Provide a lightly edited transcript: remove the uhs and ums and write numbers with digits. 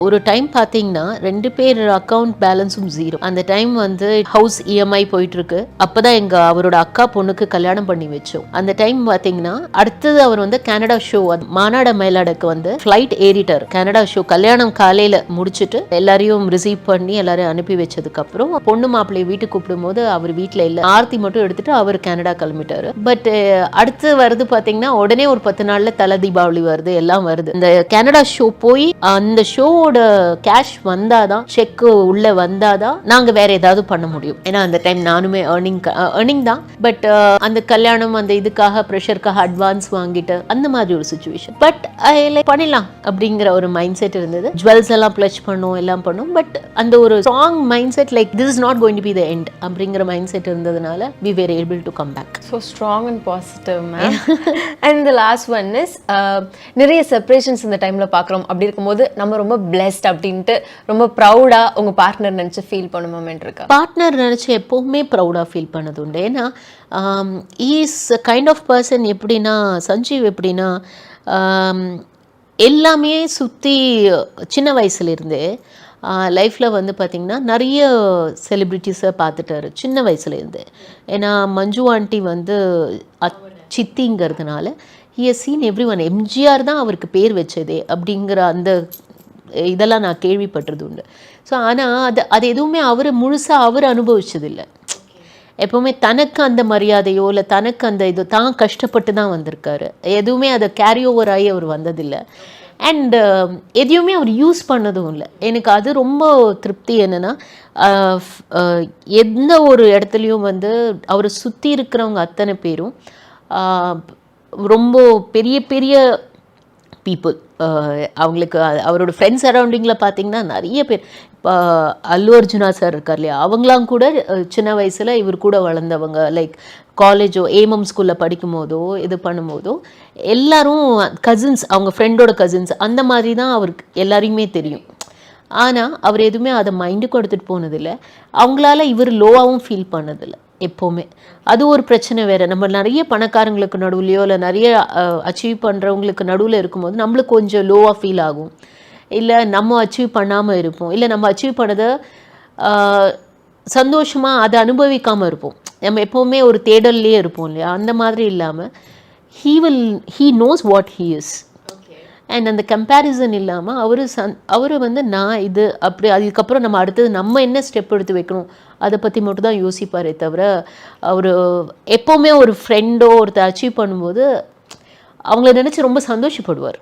ஒரு டைம் பார்த்தீங்கன்னா 2 பேர் அக்கௌண்ட் பேலன்ஸும் 0. அந்த டைம் வந்து ஹவுஸ் இஎம்ஐ போயிட்டு இருக்கு. அப்பதான் அவரோட அக்கா பொண்ணுக்கு கல்யாணம் பண்ணி வச்சோம். அந்த டைம் பார்த்தீங்கன்னா அடுத்தது அவர் வந்து கனடா ஷோ மாநாட மயிலாடுக்கு வந்து ஃபிளைட் ஏறிட்டார். கனடா ஷோ கல்யாணம் காலையில முடிச்சுட்டு எல்லாரையும் ரிசீவ் பண்ணி எல்லாரையும் அனுப்பி வச்சதுக்கு அப்புறம் பொண்ணு மாப்பிள்ளைய வீட்டுக்கு கூப்பிடும் போது அவர் வீட்டில் இல்லை, ஆர்த்தி மட்டும் எடுத்துட்டு அவர் கனடா கிளம்பிட்டாரு. பட் அடுத்து வருது பார்த்தீங்கன்னா உடனே ஒரு 10 நாள்ல தலை தீபாவளி வருது, எல்லாம் வருது. இந்த கனடா ஷோ போய் அந்த ஷோ கேஷ் வந்தாதான், செக் உள்ள வந்தாதான் நாங்க வேற ஏதாவது பண்ண முடியும். ஏன்னா அந்த டைம் நானுமே ஏர்னிங் தான். பட் அந்த கல்யாணம் அந்த இதுக்காக ப்ரெஷருக்காக அட்வான்ஸ் வாங்கிட்டு அந்த மாதிரி ஒரு சுச்சுவேஷன். பட் பண்ணிடலாம் அப்படிங்கிற ஒரு மைண்ட் செட் இருந்தது. ஜுவல்ஸ் எல்லாம் பிளச் பண்ணோம், எல்லாம் பண்ணோம். பட் அந்த ஒரு strong mind set like this is not going to be the end அப்படிங்கிற மைண்ட் செட் இருந்ததுனால we were able to come back. So strong and positive, ma'am. And the last one is நிறைய separations இந்த டைம்ல பார்க்குறோம். அப்படி இருக்கும்போது நம்ம ரொம்ப பிளெஸ்ட் அப்படின்ட்டு ரொம்ப ப்ரௌடா உங்க பார்ட்னர் நினைச்சு ஃபீல் பண்ண மொமெண்ட் இருக்கா? பார்ட்னர் நினைச்சு எப்பவுமே ப்ரௌடா ஃபீல் பண்ணது உண்டு. ஏன்னா இஸ் கைண்ட் ஆஃப் பர்சன். எப்படின்னா சஞ்சீவ் எப்படின்னா எல்லாமே சுற்றி சின்ன வயசுலேருந்தே லைஃப்பில் வந்து பார்த்திங்கன்னா நிறைய செலிப்ரிட்டிஸை பார்த்துட்டாரு சின்ன வயசுலேருந்து. ஏன்னா மஞ்சு ஆண்டி வந்து சித்திங்கிறதுனால he has seen everyone. MGR தான் அவருக்கு பேர் வச்சதே அப்படிங்கிற அந்த இதெல்லாம் நான் கேள்விப்பட்டது உண்டு. ஸோ ஆனால் அது எதுவுமே அவர் முழுசாக அவர் அனுபவிச்சதில்லை. எப்போவுமே தனக்கு அந்த மரியாதையோ இல்லை தனக்கு அந்த இது தான் கஷ்டப்பட்டு தான் வந்திருக்காரு. எதுவுமே அதை கேரி ஓவர் ஆகி அவர் வந்ததில்லை. அண்ட் எதையுமே அவர் யூஸ் பண்ணதும் இல்லை. எனக்கு அது ரொம்ப திருப்தி. என்னென்னா எந்த ஒரு இடத்துலையும் வந்து அவரை சுற்றி இருக்கிறவங்க அத்தனை பேரும் ரொம்ப பெரிய பெரிய பீப்புள். அவங்களுக்கு அவரோட ஃப்ரெண்ட்ஸ் சரௌண்டிங்கில் பார்த்திங்கன்னா நிறைய பேர். இப்போ அல்லு அர்ஜுனா சார் இருக்கார் இல்லையா, அவங்களாம் கூட சின்ன வயசில் இவர் கூட வளர்ந்தவங்க. லைக் காலேஜோ ஏஎம்எம் ஸ்கூலில் படிக்கும் போதோ இது பண்ணும்போதோ எல்லாரும் கசின்ஸ், அவங்க ஃப்ரெண்டோட கசின்ஸ் அந்த மாதிரி தான் அவருக்கு எல்லாரையுமே தெரியும். ஆனால் அவர் எதுவுமே அதை மைண்டுக்கு எடுத்துகிட்டு போனதில்லை. அவங்களால இவர் லோவாகவும் ஃபீல் பண்ணதில்லை எப்போவுமே. அது ஒரு பிரச்சனை வேறு. நம்ம நிறைய பணக்காரங்களுக்கு நடுவுலையோ இல்லை நிறைய அச்சீவ் பண்ணுறவங்களுக்கு நடுவில் இருக்கும்போது நம்மளுக்கு கொஞ்சம் லோவாக ஃபீல் ஆகும். இல்லை நம்ம அச்சீவ் பண்ணாமல் இருப்போம், இல்லை நம்ம அச்சீவ் பண்ணதை சந்தோஷமாக அதை அனுபவிக்காமல் இருப்போம். நம்ம எப்போவுமே ஒரு தேடல்லையே இருப்போம் இல்லையா, அந்த மாதிரி இல்லாமல் he knows what he is. And அந்த கம்பேரிசன் இல்லாமல் அவர் வந்து நான் இது அப்படி அதுக்கப்புறம் நம்ம அடுத்தது நம்ம என்ன ஸ்டெப் எடுத்து வைக்கணும் அதை பற்றி மட்டும் தான் யோசிப்பாரே தவிர அவர் எப்போவுமே ஒரு ஃப்ரெண்டோ ஒருத்தர் அச்சீவ் பண்ணும்போது அவங்கள நினச்சி ரொம்ப சந்தோஷப்படுவார்.